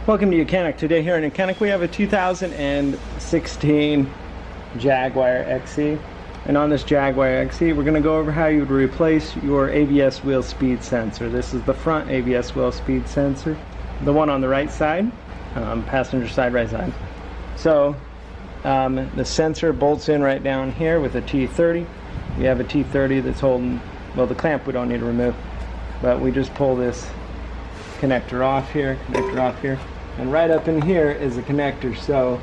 Welcome to YOUCANIC. Today here in YOUCANIC we have a 2016 Jaguar XE. And on this Jaguar XE we're going to go over how you would replace your ABS wheel speed sensor. This is the front ABS wheel speed sensor. The one on the right side, passenger side, right side. So the sensor bolts in right down here with a T30. We have a T30 that's holding, well, the clamp we don't need to remove, but we just pull this connector off here, and right up in here is a connector, so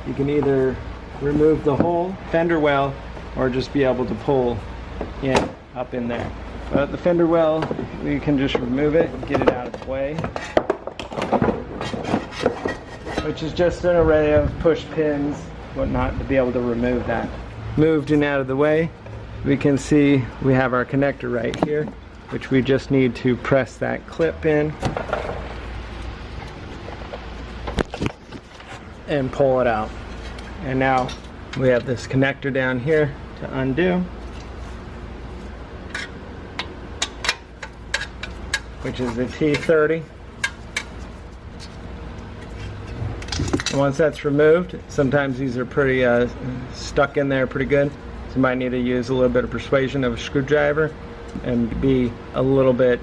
you can either remove the whole fender well or just be able to pull in up in there. But the fender well, we can just remove it, get it out of the way, which is just an array of push pins, whatnot, to be able to remove that. Moved and out of the way, we can see we have our connector right here, which we just need to press that clip in and pull it out. And now we have this connector down here to undo, which is the T30. And once that's removed, sometimes these are pretty stuck in there pretty good, so you might need to use a little bit of persuasion of a screwdriver and be a little bit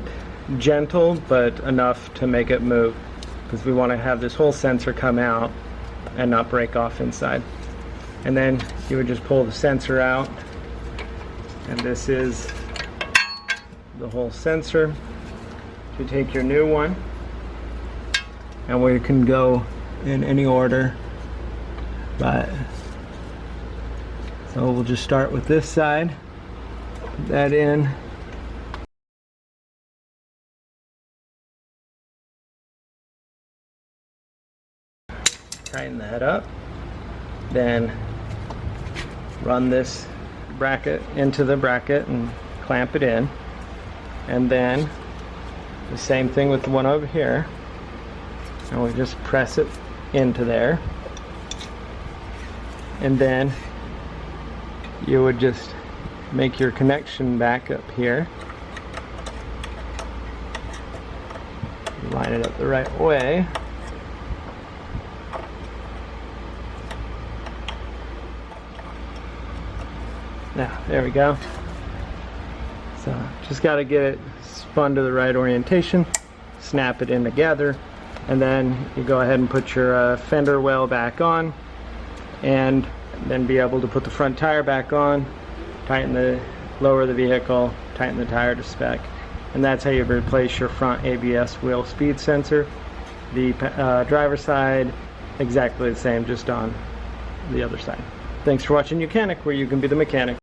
gentle, but enough to make it move, because we want to have this whole sensor come out and not break off inside. And then you would just pull the sensor out, and this is the whole sensor. You take your new one, and we can go in any order, but so we'll just start with this side, put that in. Tighten that up, then run this bracket into the bracket and clamp it in, and then the same thing with the one over here, and we just press it into there, and then you would just make your connection back up here, line it up the right way. Now, there we go. So just got to get it spun to the right orientation, snap it in together, and then you go ahead and put your fender well back on, and then be able to put the front tire back on, lower the vehicle, tighten the tire to spec. And that's how you replace your front ABS wheel speed sensor. The driver's side, exactly the same, just on the other side. Thanks for watching YOUCANIC, where you can be the mechanic.